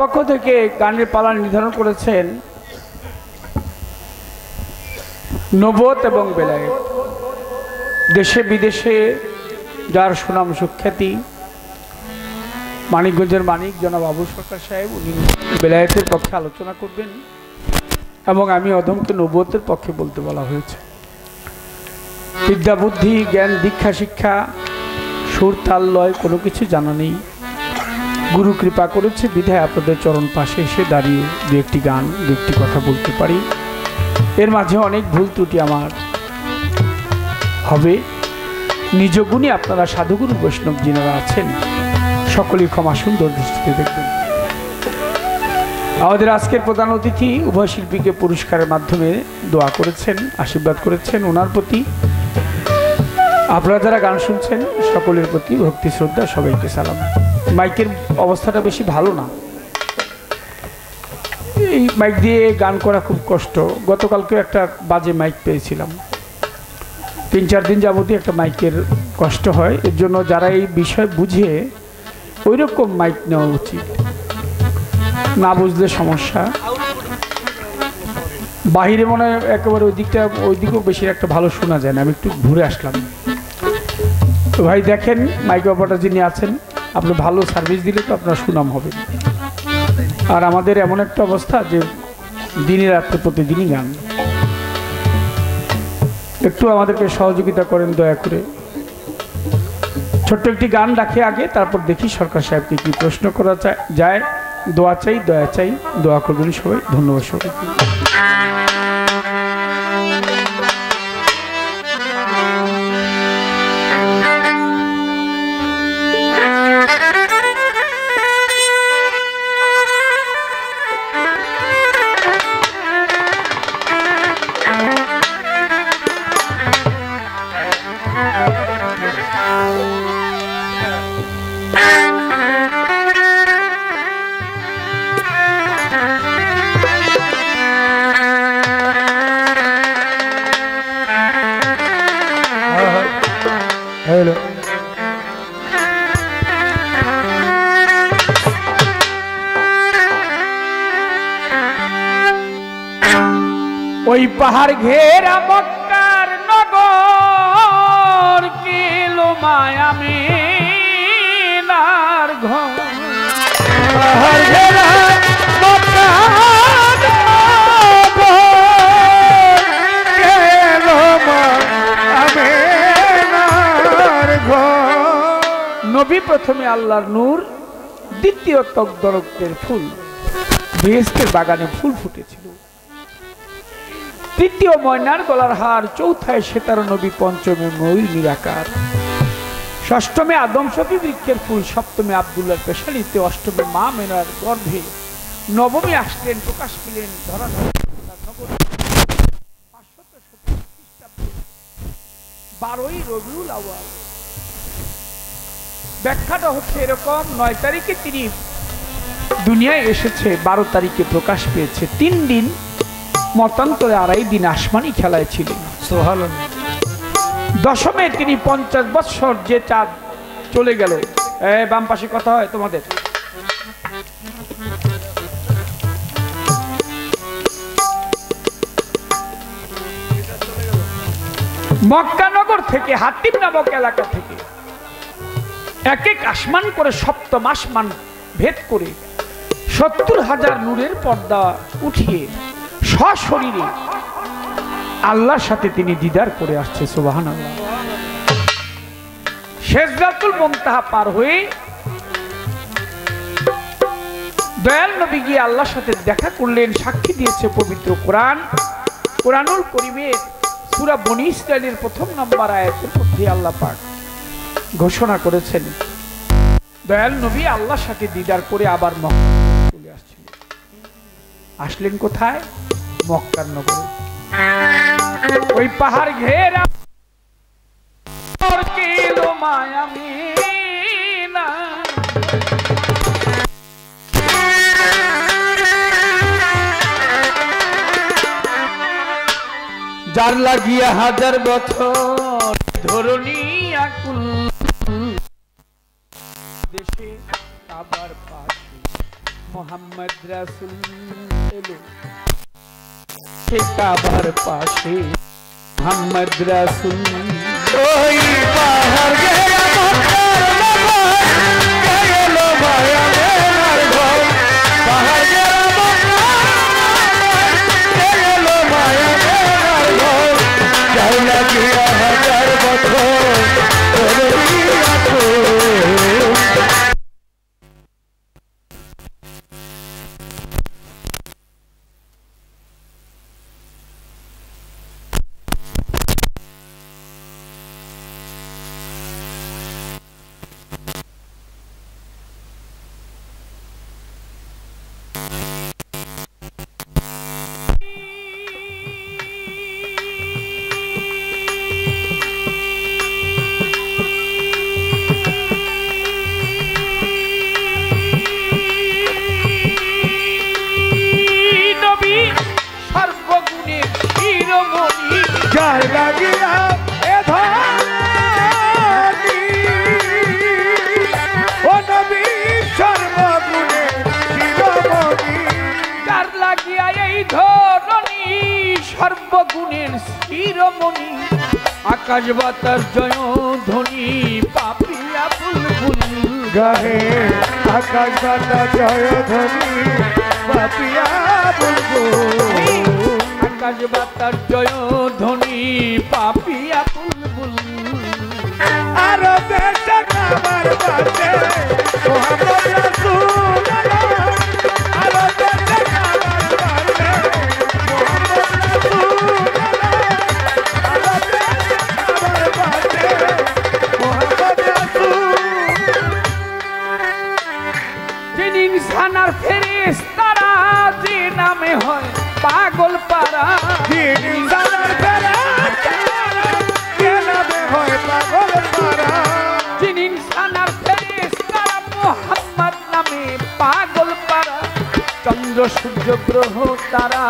পক্ষ থেকে গানের পালা নির্ধারণ করেছেন নবুয়ত এবং বেলায়েত। দেশে বিদেশে যার সুনাম সুখ্যাতি, মানিকগঞ্জের মানিক জনাব আবু সরকার সাহেব, উনি বেলায়েতের পক্ষে আলোচনা করবেন এবং আমি অধমকে নবুয়তের পক্ষে বলতে বলা হয়েছে। বিদ্যা বুদ্ধি জ্ঞান দীক্ষা শিক্ষা সুর তাল লয় কোনো কিছু জানা নেই। গুরু কৃপা করেছে বিধায় আপনাদের চরণ পাশে এসে দাঁড়িয়ে দু একটি গান দু একটি কথা বলতে পারি। এর মাঝে অনেক ভুল ত্রুটি আমার হবে। নিজ গুণে আপনারা সাধুগুরু বৈষ্ণব যিনারা আছেন সকলেই ক্ষমা সুন্দর দৃষ্টিতে দেখবেন। আমাদের আজকের প্রধান অতিথি উভয় শিল্পীকে পুরস্কারের মাধ্যমে দোয়া করেছেন, আশীর্বাদ করেছেন। ওনার প্রতি আপনারা যারা গান শুনছেন সকলের প্রতি ভক্তি শ্রদ্ধা, সবাইকে সালাম। মাইকের অবস্থাটা বেশি ভালো না, এই মাইক দিয়ে গান করা খুব কষ্ট। গতকালকে একটা বাজে মাইক পেয়েছিলাম, 3-4 দিন যাবতই একটা মাইকের কষ্ট হয়। এর জন্য যারা এই বিষয় বুঝে ওই রকম মাইক নেওয়া উচিত, না বুঝলে সমস্যা। বাহিরে মনে হয় একেবারে ওই দিকেও বেশি একটা ভালো শোনা যায় না। আমি একটু ঘুরে আসলাম। তো ভাই দেখেন, মাইক অপারেটর যিনি আছেন, আপনি ভালো সার্ভিস দিলে তো আপনার সুনাম হবে। আর আমাদের এমন একটা অবস্থা যে দিনে রাত্রে প্রতিদিনই গান। একটু আমাদেরকে সহযোগিতা করেন দয়া করে। ছোট্ট একটি গান রাখে আগে, তারপর দেখি সরকার সাহেবকে কি প্রশ্ন করা যায়। দোয়া চাই, দয়া চাই, দোয়া করবেন সবাই। ধন্যবাদ সবাইকে। ওই পাহাড় ঘেরা মক্কার নগর কিলো মায়ামিনার ঘর। পাহাড় ঘেরা মক্কার নগর কিলো মায়ামিনার ঘর। নবী প্রথমে আল্লাহর নূর, দ্বিতীয় তকদরকের ফুল। বেহেশতের বাগানে ফুল ফুটেছিল। তৃতীয় ময়নার গলার হার, চৌথায় সেতার নবী, পঞ্চমে ময়ূর নিরাকার, ষষ্ঠমে আদম শফি বৃক্ষের ফুল, সপ্তমে আব্দুল্লাহর পেশালিতে, অষ্টমে মা মেনার গর্ভে, নবমী আসলেন প্রকাশ পেলেন ধরা 12ই রবিউল আউয়াল। ব্যাখ্যাটা হচ্ছে এরকম, 9 তারিখে তিনি দুনিয়ায় এসেছে, 12 তারিখে প্রকাশ পেয়েছে। 3 দিন মতান্তরে 2.5 দিন আসমানি খেলায় ছিলেন। দশমে তিনি 50 বৎসর যে চাঁদ চলে গেল। বাম পাশে কথা হয় তোমাদের। মক্কানগর থেকে, হাতিম নামক এলাকা থেকে এক এক আসমান করে সপ্তম আসমান ভেদ করে 70,000 নূরের পর্দা উঠিয়ে সশরীরে আল্লাহর সাথে তিনি দিদার করে আসছে। সুবহানাল্লাহ। সিদরাতুল মুনতাহা পার হয়ে দয়াল নবী গিয়ে আল্লাহর সাথে দেখা করলেন। সাক্ষী দিয়েছে পবিত্র কোরআন। কোরআনুল কারীমের সূরা বনী ইসরাঈলের 1 নম্বর আয়াতের মধ্যে আল্লাহ পাক ঘোষণা করেছেন, দয়াল নবী আল্লাহর সাথে দিদার করে আবার মক্কা চলে আসছিলেন। আসলেন কোথায়? মক্কার নগরে। ওই পাহাড় ঘেরা কিলো মায়ামিনা, যার লাগিয়া 1000 বছর ধরণী আকুল দেশে আবার পাশে মোহাম্মদ রাসূল এলো সে কাবার পাশে মোহাম্মদ রাসূল ওই পাহাড় গেরা মক্কার নগর গেল মায়ার ঘর পাহাড় গেরা মক্কার গেল মায়ার ঘর যাই লাগিয়া হাজার বছর তোরে রাখো সর্বগুণের শিরোমণি আকাশ বাতাস জয় ধ্বনি পাপিয়া বুলবুল গাহে আকাশ বাতাস জয় ধ্বনি পাপিয়া বুলবুল আকাশ বাতাস জয় ধ্বনি পাপিয়া বুলবুল আর দেশে কাবার বাজে মোহাম্মদ রাসূল আর দেশে কাবার বাজে ইনসানার ফেরেশতারা যে নামে হয় পাগল পারা ইনসানার ফেরেশতারা যে নামে হয় পাগল পারা যিনি ইনসানার ফেরেশতারা মুহাম্মদ নামে পাগল পারা চন্দ্র সূর্য গ্রহ তারা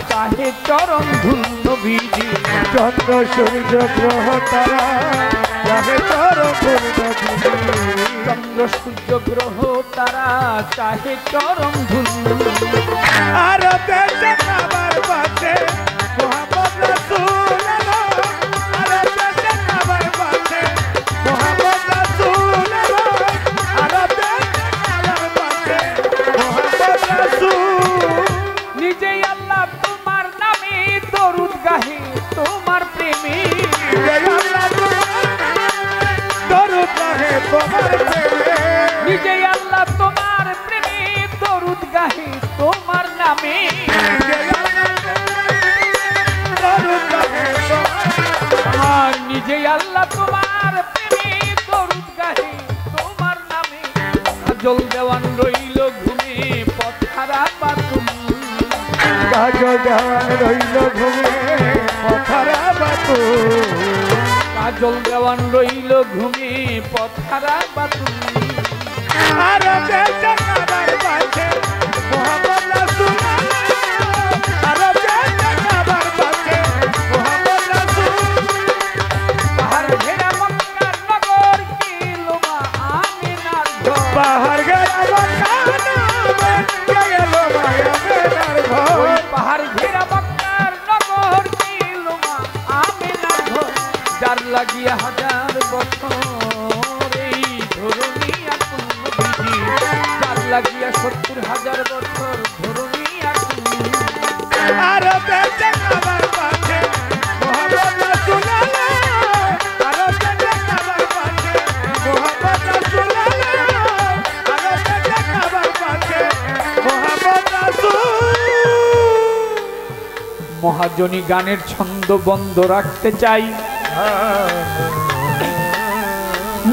চাহে চরণ ধুল নবীজি চন্দ্র সূর্য গ্রহ তারা চাহে চরণ ধুল নবীজি চন্দ্র সূর্য গ্রহ তারা চাহে চরণ ধুল আর দেশে কাবার পাশে মোহাম্মদ রাসূল আর দেশে কাবার পাশে মোহাম্মদ রাসূল আর দেশে কাবার পাশে মোহাম্মদ রাসূল নিজেই আল্লাহ তোমার নামে দরুদ গাহে তোমার প্রেমে দরুদ গাহে তোমার প্রেমে নিজেই আল্লাহ তোমার প্রেমে দরুদ গাহে তোমার নামে দরুদ গাহে তোমার নিজেই আল্লাহ তোমার প্রেমে দরুদ গাহে তোমার নামে কাজল দেওয়ান রইল ঘুমে পথহারা বাতুল কাজল দেওয়ান রইল ঘুমে পথহারা বাতুল কাজল দেওয়ান রইল ঘুমে পথহারা বাতুল আর দেশে কাবার পাশে মোহাম্মদ রাসূল আর দেশে কাবার পাশে মোহাম্মদ রাসূল পাহাড় ঘেরা মক্কার নগর গেল মা আমিনার ঘর পাহাড় ঘেরা মক্কার নগর গেল মা আমিনার ঘর পাহাড় ঘেরা মক্কার নগর গেল মা আমিনার ঘর যার লাগিয়া হাজার বছর এই ধরনী আকুল নবীজি যার লাগিয়া ৭০,০০০ বছর ধরনী আকুল আর দেশে কাবার পাশে মোহাম্মদ রাসূল আর দেশে কাবার পাশে মোহাম্মদ রাসূল আর দেশে কাবার পাশে মোহাম্মদ রাসূল মহাজনী গানের ছন্দ বন্ধ রাখতে চাই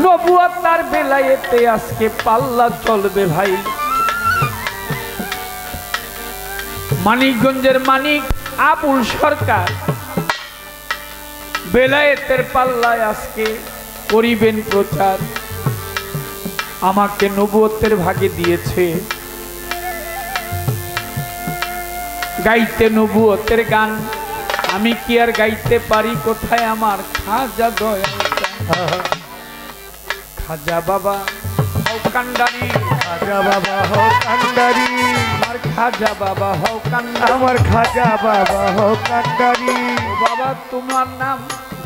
নবুয়ত তার বেলায়েতে আজকে পাল্লা চলবে ভাই মানিকগঞ্জের মানিক আবুল সরকার বেলায়েতের পাল্লায় আজকে করিবেন প্রচার আমাকে নবুয়তের ভাগে দিয়েছে গাইতে নবুয়তের গান আমি কি আর গাইতে পারি কোথায় আমার খাজা দয়াল খাজা বাবা কান্ডারি খাজা বাবা হো কান্ডারি, আমার খাজা বাবা হও কান্ডারি, আমার খাজা বাবা হো কান্ডারি। ও বাবা তোমার নাম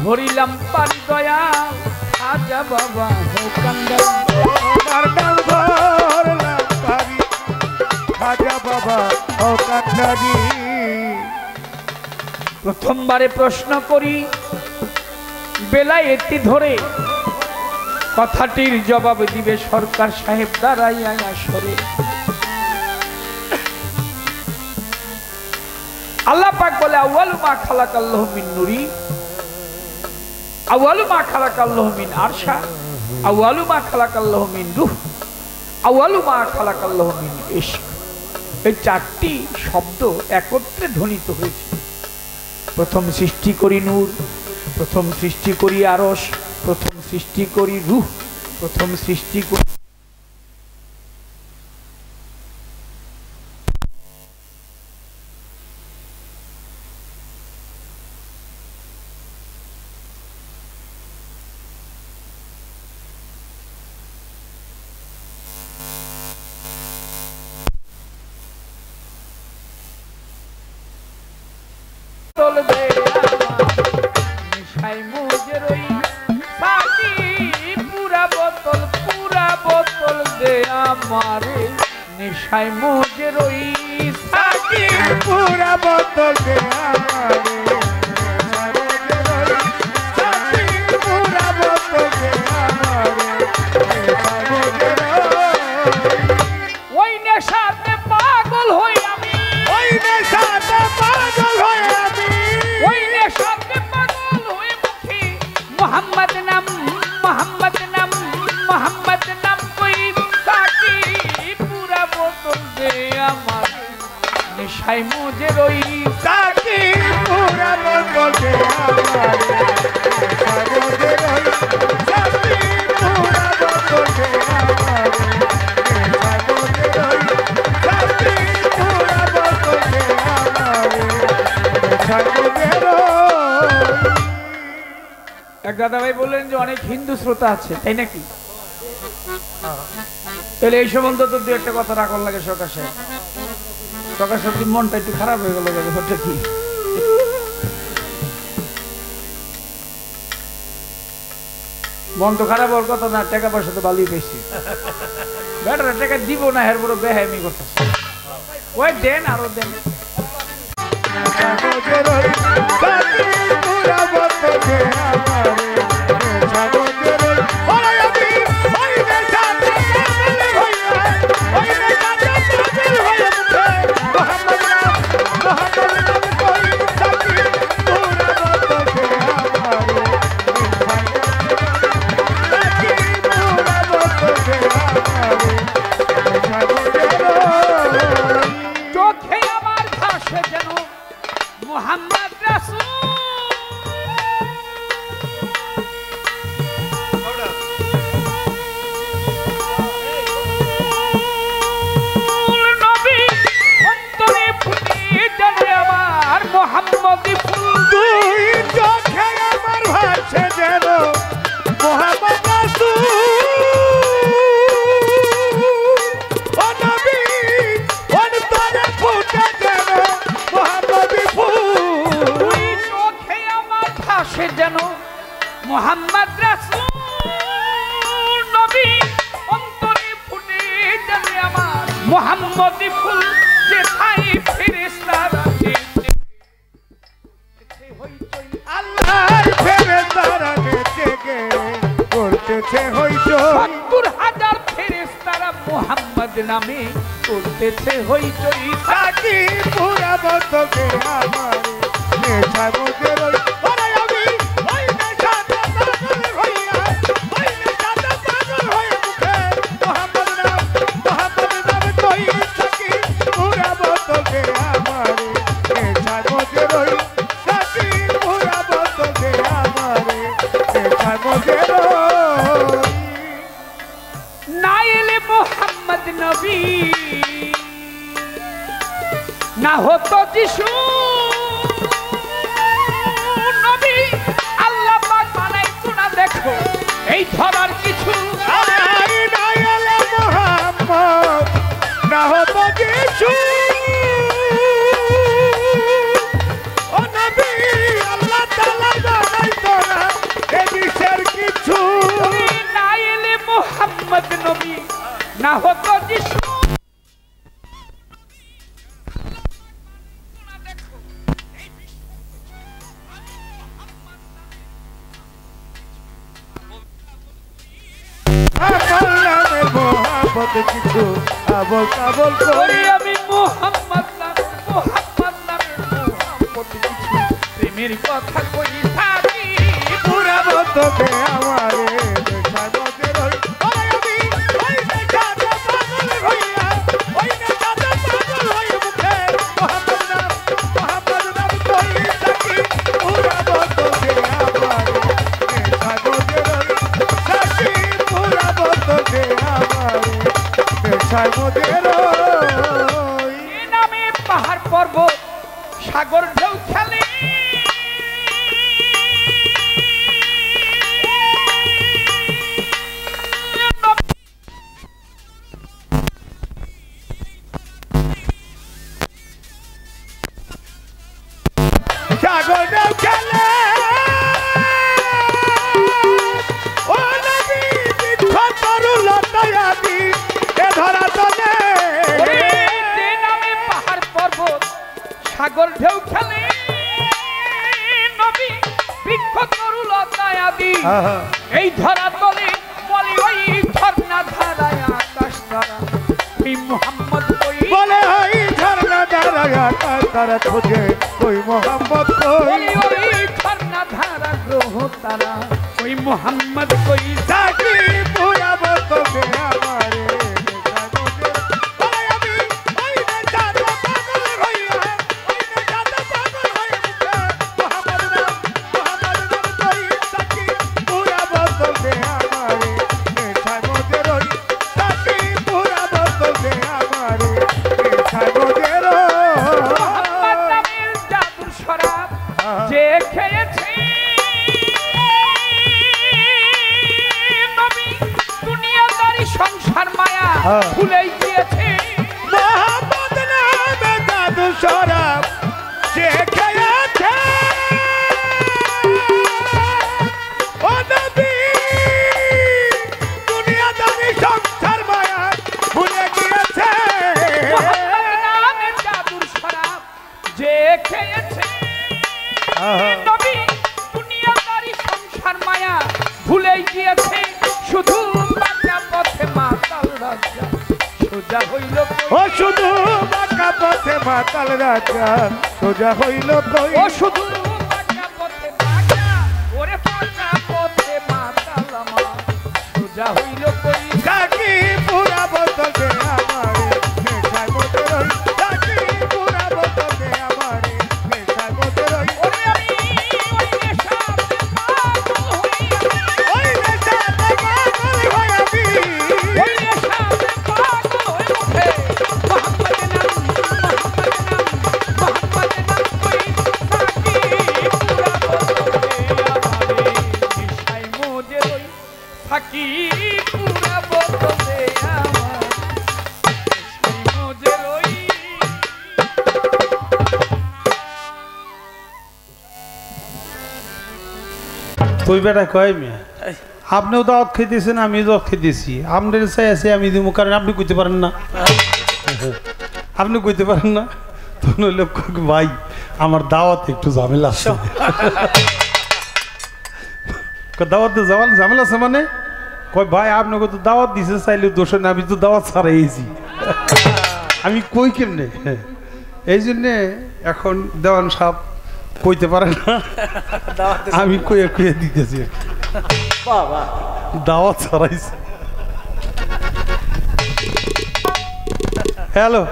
ধরিলাম পারি দয়াল, খাজা বাবা হও কান্ডারি। আমার নাম ধরলাম পারি, খাজা বাবা হো কান্ডারি। প্রথমবারে প্রশ্ন করি বেলায়েতি ধরে, কথাটির জবাব দিবে সরকার সাহেব দাঁড়াইয়া আসরে। আল্লাহ পাক বলে আউয়ালু মা খালাকাল্লাহু মিন নূরি, আউয়ালু মা খালাকাল্লাহু মিন আরশা, আউয়ালু মা খালাকাল্লাহু মিন রূহ, আউয়ালু মা খালাকাল্লাহু মিন ইশক। এই চারটি শব্দ একত্রে ধ্বনিত হয়েছে। প্রথম সৃষ্টি করি নূর, প্রথম সৃষ্টি করি আরশ, প্রথম সৃষ্টি করি রূহ, প্রথম সৃষ্টি করি চলবে নেশায় মজে রই সাকি, পুরা বোতল দে আমারে, নেশায় মজে রই সাকি, পুরা বোতল দে আমারে, সাকি পুরা বোতল দে আমারে। ওই নেশাতে পাগল হই আমি, ওই নেশাতে পাগল হয়ে আমি, ওই নেশাতে পাগল হই মুখে মোহাম্মদ নাম, মোহাম্মদ নাম, মোহাম্মদ নাম কই সাকি, পুরা বোতল দে আমারে, নেশায় মজে রই সাকি পুরা বোতল দে আমারে, সাগরে রই, সাকি পুরা বোতল দে আমারে, সাগরে রই, সাকি পুরা বোতল দে আমারে, সাগরে রই। এক দাদা ভাই বললেন যে অনেক হিন্দু শ্রোতা আছে, তাই নাকি? তাহলে এই সম্বন্ধে তো দু একটা কথা রাখার লাগে সকাশে। সকাশে মনটা একটু খারাপ হয়ে গেল, ওটা কি মন তো খারাপ হওয়ার কথা না, টাকা পয়সা তো ভালোই পেয়েছি, বেটারা টাকা দিব না, এর বড় বেহামি করতেছে। ওই দেন আরো দেন, সাগরে রই, সাকি পুরা বোতল দে আমারে, সাগরে রই। ওরে আমি ওই নেশাতে পাগল হইয়া, ওই নেশাতে পাগল হইয়া মুখে মোহাম্মদ নাম, মোহাম্মদ নাম কই সাকি পুরা বোতল দে আমারে, সাকি পুরা বোতল দে আমারে, সাগরে রই। চোখে আমার ভাসে যেন মোহাম্মদ রাসূল, নবী অন্তরে ফুটে যেন আমার মোহাম্মদী ফুল। দুই চোখে আমার ভাসে যেন মোহাম্মদ রাসূল, ও নবী অন্তরে ফুটে যেন মোহাম্মদী ফুল। দুই চোখে আমার ভাসে যেন মোহাম্মদ রাসূল, নবী অন্তরে ফুটে যেন আমার মোহাম্মদী ফুল। যেথায় ফেরেশতারা হইচই, আল্লাহর ফেরেশতারা নেচে গে করতেছে হইচই, ৭০,০০০ ফেরেশতারা মোহাম্মদ নামে করতেছে হইচই। সাকি পুরা বোতল দে আমারে, নেশায় মজে রই। ওরে আমি ওই নেশাতে পাগল হইয়া, ওই নেশাতে পাগল হয়ে মুখে মোহাম্মদ নাম, মোহাম্মদ নাম কই সাকি পুরা বোতল দে আমারে, নেশায় মজে রই, সাকি পুরা বোতল দে আমারে, নেশায় মজে রই। না এলে মোহাম্মদ নবী, না হতো যিশু নবী, আল্লাহ পাক বানাইতো না দেখো এই ধরার কিছু। আই না এলে মোহাম্মদ কিছু ও নবী আল্লাহ তাআলা বানাইতো না এ বিশ্বের কিছু তুমি না এলে মোহাম্মদ নবী না হতো যিশু আল্লাহর মোহাম্মদ কিছু আবল তাবল করি ওরে আমি মোহাম্মদ নামে মোহাম্মদ কিছু প্রেমের কথা কই থাকি পুরা বতকে আমারে দেখায় মতে রই ওরে আমি ওই দেখাতে পাগল হইয়া ওই দেখাতে পাগল হই মুখে মোহাম্মদ নাম কই থাকি পুরা বতকে আমারে দেখায় মতে রই থাকি পুরা বতকে আমারে দেখায় মতে রই এ নামে পাহাড় পর্বত সাগর ঢেউ খেলে সাগরে খেলে ও নবী বিখ্যাত তরুলতায়াদি এ ধরা তলে ওরে যে নামে পাহাড় পর্বত সাগর ঢেউ খেলে নবী বৃক্ষ তরুলতায় আদি এই ধরা তলে বলি ওই ঝর্ণা ধারায় আকাশ ধারা এই মোহাম্মদ কই বলে ওই ঝর্ণা দাঁড়ায়া তারা খোঁজে ওই মোহাম্মদ কই বলি ওই ঝর্ণা ধারা গ্রহ তারা ওই মোহাম্মদ কই থাকি পুরা বতকে আমারে দেখায় মতে বলে আমি ওই দেখাতে পাগল হইয়া ওই দেখাতে পাগল হই মুখে মোহাম্মদ নাম কই থাকি পুরা বতকে আমারে দেখায় মতে রই থাকি পুরা বতকে আমারে দেখায় মতে মোহাম্মদ রই নামের জাদুর শরাব যে খেয়েছে নবী দুনিয়াদারি সংসার মায়া ভুলেই গিয়েছে মোহাম্মদ নামে জাদু শরাব সে খেয়েছে ও নবী দুনিয়াদারি সংসার মায়া ভুলে গিয়েছে মোহাম্মদ নামের জাদুর শরাব যে খেয়েছে নবী দুনিয়াদারি সংসার মায়া ভুলেই গিয়েছে শুধু বাঁকা পথে মাতাল রাজা সোজা হইল কই। ও শুধু বাঁকা পথে মাতাল রাজা সোজা হইল কই ও শুধু বাঁকা পথে বাঁকা ওরে বাঁকা পথে মাতাল আমার সোজা হইল কই থাকি পুরা বতকে আমারে দেখায় মতে রই থাকি পুরা বতকে আমারে দেখায় মতে রই ওরে আমি ওই নেশাতে পাগল হইয়া ওই দেখাতে পাগল হই আমি ওই নেশাতে পাগল হয়ে উঠে মোহাম্মদ নাম কই থাকি পুরা বদলে আমারে নেশায় মজে রই থাকি পুরা বদলে আমার নেশায় মজে রই তুই বেটা কয় মিয়া আপনিও দাওয়াত খেতেছেন আমিও দাওয়াত খেতেছি আপনার চাই আছে আমি দিব কারণ আপনি কইতে পারেন না আপনি কইতে পারেন না তো নইলে ভাই আমার দাওয়াত একটু ঝামেলা আছে দাওয়াতে ঝামেলা আছে মানে কয় ভাই আপনাকে তো দাওয়াত দিছে চাইলে দোষ না আমি তো দাওয়াত ছাড়াইছি আমি কই কেমনে এই জন্যে এখন দেওয়ান সাহেব কইতে পারে না আমি কইয়া কইয়া দিতেছি দাওয়াত ছাড়াইছে হ্যালো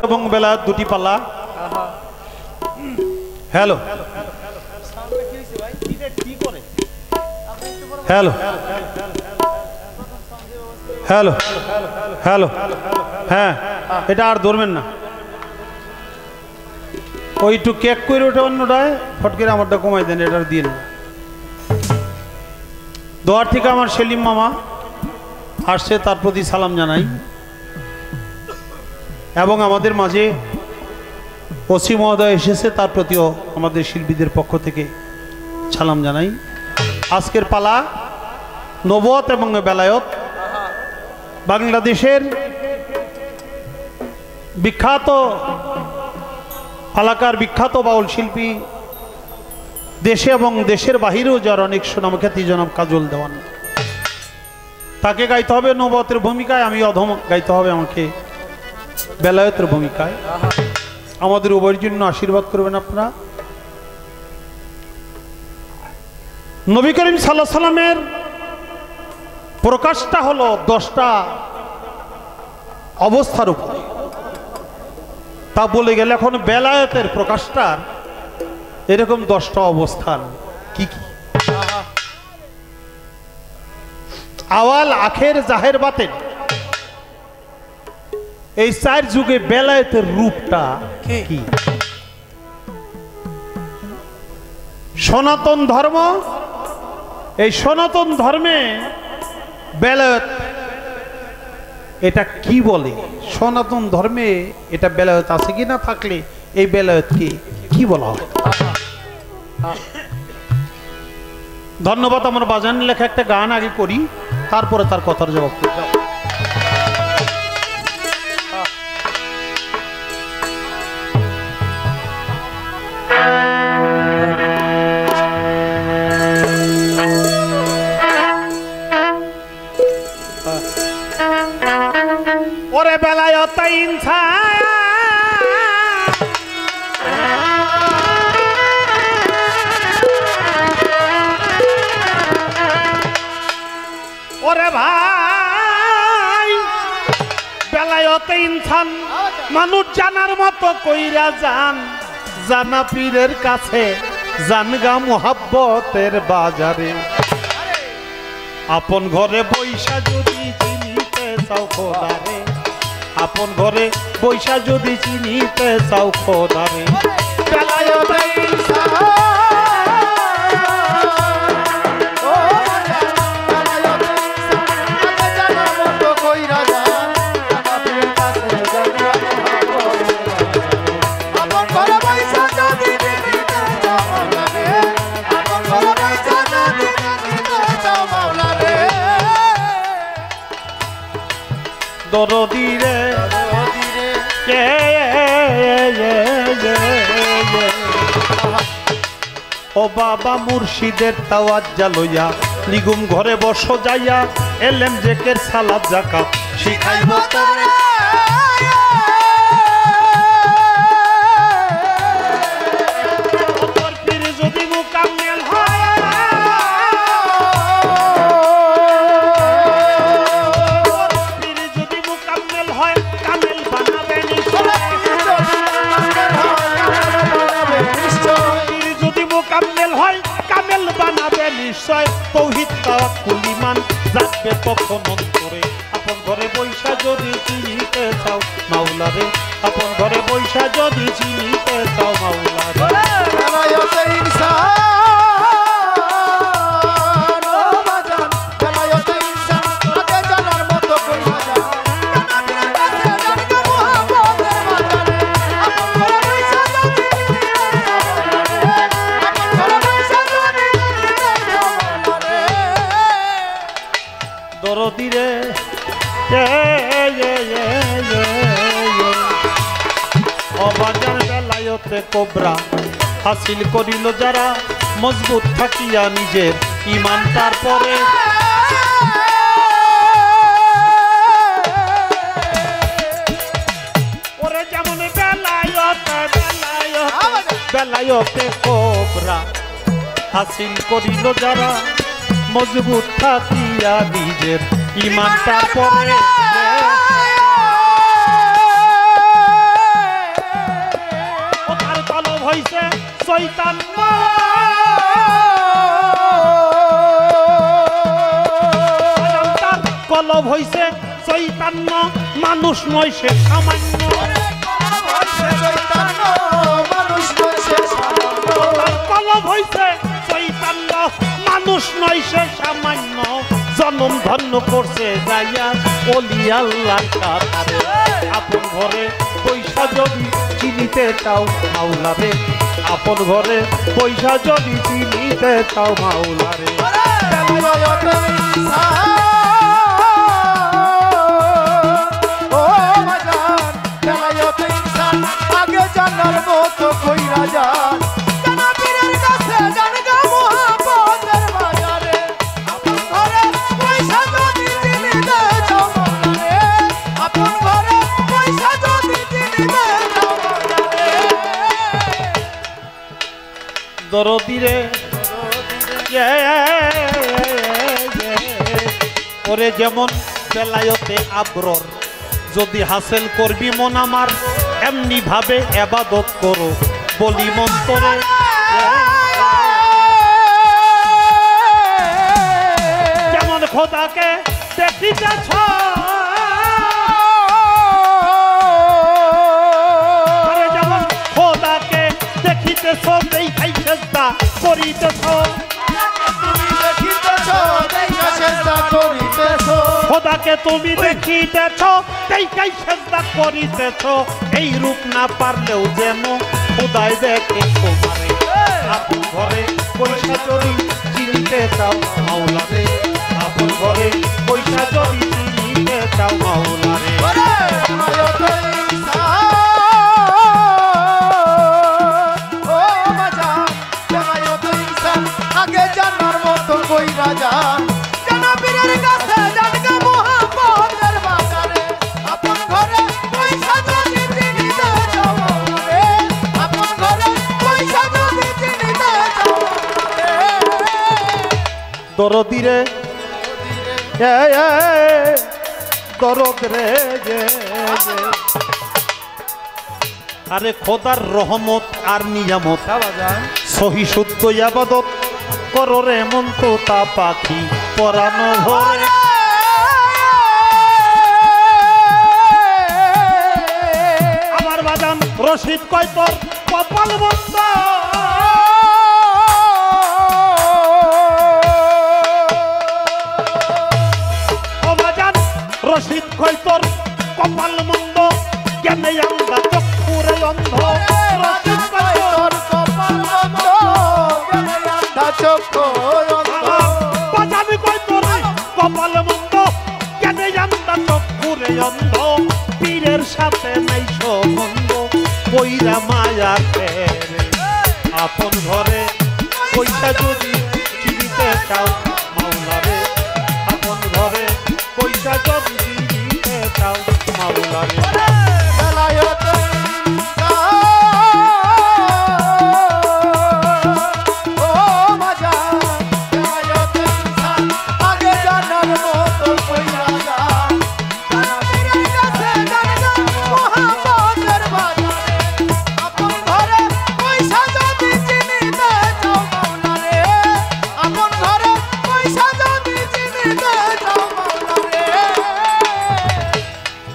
এবং বেলা দুটি পাল্লা হ্যালো হ্যালো হ্যালো হ্যালো হ্যাঁ এটা আর ধরবেন না ওই একটু কেক করে ওটা অন্যটায় ফট করে আমারটা কমাই দেন এটার দিয়ে না দোয়ার থেকে আমার সেলিম মামা আসছে তার প্রতি সালাম জানাই এবং আমাদের মাঝে ওসি মহোদয় এসেছে, তার প্রতিও আমাদের শিল্পীদের পক্ষ থেকে সালাম জানাই। আজকের পালা নবুয়ত এবং বেলায়েত। বাংলাদেশের বিখ্যাত পালাকার, বিখ্যাত বাউল শিল্পী, দেশে এবং দেশের বাহিরেও যার অনেক সুনামখ্যাতি জনাব কাজল দেওয়ান, তাকে গাইতে হবে নবুয়তের ভূমিকায়, আমি অধম গাইতে হবে আমাকে বেলায়েতের ভূমিকায়। আমাদের উভয়ের জন্য আশীর্বাদ করবেন আপনারা। নবী করিম সাল্লাল্লাহু আলাইহি সাল্লামের প্রকাশটা হলো 10টা অবস্থার উপরে, তা বলে গেলে এখন বেলায়েতের প্রকাশটার এরকম 10টা অবস্থান কি কি? আওয়াল, আখের, জাহের, বাতেন, এই 4 যুগে বেলায়েতের রূপটা কি? সনাতন ধর্ম, এই সনাতন ধর্মে বেলায়েত এটা কি বলে? সনাতন ধর্মে এটা বেলায়েত আছে কি না, থাকলে এই বেলায়েতকে কি বলা হয়? ধন্যবাদ। আমার বাজান লেখা একটা গান আগে করি, তারপরে তার কথার জবাব করি। ওরে বেলায়েত ইনসান, ওরে ভাই বেলায়েত ইনসান, মানুষ জানার মতো কইরা যান, জানা পীরের কাছে জানগা মোহাব্বতের বাজারে। আপন ঘরে বৈশা যদি চিনিতে চাও খোদারে, আপন ঘরে বৈশা যদি চিনিতে চাও খোদারে, বেলায়েত ইনসান, দরদি রে ও বাবা মুর্শিদের তাওয়াজ্জা লইয়া নিগুম ঘরে বসো যাইয়া, এলেম জেকের সালাত যাকাত শিখাইব তোরে। তোর পীর যদি মুকাম্মেল হয়, নিশ্চয় তৌহিদ তাওয়াক্কুল ঈমান জাগবে তখন অন্তরে। আপন ঘরে বৈশা যদি চিনিতে চাও মাওলারে, আপন ঘরে বৈশা যদি চিনিতে চাও মাওলারে। বেলায়েত ইনসান, ও বাজান বেলায়েত ইনসান, আগে জানার মতো কইরা যান, জানার কাছে জানগা মোহাব্বতের বাজারে। আপন ঘরে বৈশা যদি দরদি রে অবাজার বেলায়েতে কোবরা হাসিল করিল যারা, মজবুত থাকিয়া নিজের ঈমান তারপরে। ওরে যেমন বেলায়েতে কোবরা হাসিল করিল যারা, মজবুত থাকিয়া নিজের ঈমান তারপরে। তার কলব হইছে শয়তান, তার কলব হইছে চৈতন্য, মানুষ নয় সে সামান্য। কলব হইছে চৈতন্য, মানুষ নয় সে সামান্য। জন্ম জনম ধন্য করছে যাইয়া ওলি আল্লাহ কাতারে আপন ঘরে পয়সা যদি চিনিতে চাও মাওলারে আপন ঘরে পয়সা যদি চিনিতে চাও মাওলারে আগে জানার মতো কইরা যান জানা পীরের কাছে জান গা মোহাম্মদের বাজারে আপন ঘরে পয়সা যদি চিনিতে চাও মাওলারে আপন ঘরে পয়সা যদি চিনিতে চাও মাওলারে দরদিরে ওরে যেমন বেলায়তে আবরর যদি হাসিল করবি মন আমার এমনি ভাবে ইবাদত করো বলি মন্তরে যেমন খোদাকে দেখিতেছ আরে যেমন খোদাকে দেখিতেছ দেখাই চেষ্টা করিতেছ খোদাকে তুমি দেখিতেছ দেখাই চেষ্টা করিতেছ এই রূপ না পারলেও যেন খোদাই দেখে তোমারে আপন ঘরে পয়সা চুরি চিনিতে চাও মাওলারে আপন ঘরে পয়সা চুরি চিনিতে চাও মাওলারে আগে জানার মতো কইরা যান জানা পীরের কাছে জান গা মোহাম্মদের বাজারে আপন ঘরে পয়সা যদি চিনিতে চাও মাওলারে আপন ঘরে পয়সা যদি চিনিতে চাও মাওলারে দরদিরে দরদ রে আরে খোদার রহমত আর নিয়ামত সহি শুদ্ধ ইবাদত করো রে মন তো তা পাখি পরানো ভরে আমার বাজান রশিদ কয় তোর কপাল বন্ধ ও বাজান রশিদ কয় তোর কপাল মন্দ জ্ঞানে আমরা চক্ষুরে অন্ধ রশিদ কয় তোর কপাল বন্ধ জ্ঞানে চক্ষু বাজাবি কয় তোর কপাল মন্দ জ্ঞানে আমরা চক্ষুরে অন্ধ পীরের সাথে নাই সম্বন্ধ কইরা মায়া ফেরে আপন ঘরে পয়সা যদি চিনিতে চাও মাওলারে আপন ঘরে পয়সা যদি চিনিতে চাও মাওলারে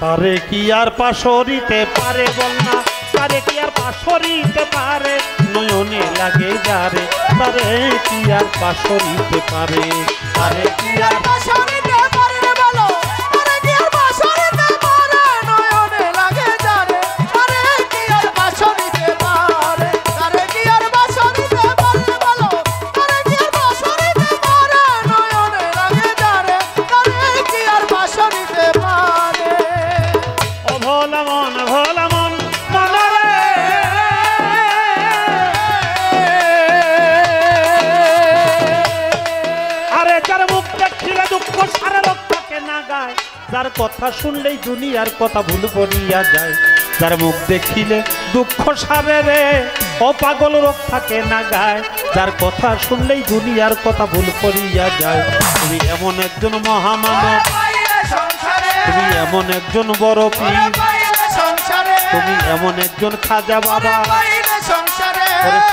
তারে কি আর পাশরিতে পারে বল না তারে কি আর পাশরিতে পারে নয়নে লাগে যারে তারে কি আর পাশরিতে পারে তারে কি আর পাশরিতে পারে বলো তারে কি আর পাশরিতে পারে নয়নে লাগে যারে তারে কি আর পাশরিতে পারে তারে কি আর পাশরিতে পারে বলো তারে কি আর পাশরিতে পারে নয়নে লাগে যারে তারে কি আর পাশরিতে পারে ভোলা মন মনরে আরে যার মুখ দেখিলে দুঃখ সারা রক্তকে না গায় যার কথা শুনলেই দুনিয়ার কথা ভুল করিয়া যায় যার মুখ দেখিলে দুঃখ সারে রে ও পাগল রক্ষাকে না গায় যার কথা শুনলেই দুনিয়ার কথা ভুল করিয়া যায় তুমি এমন একজন মহামানব তুমি এমন একজন বড় পীর তুমি এমন একজন খাজা বাবা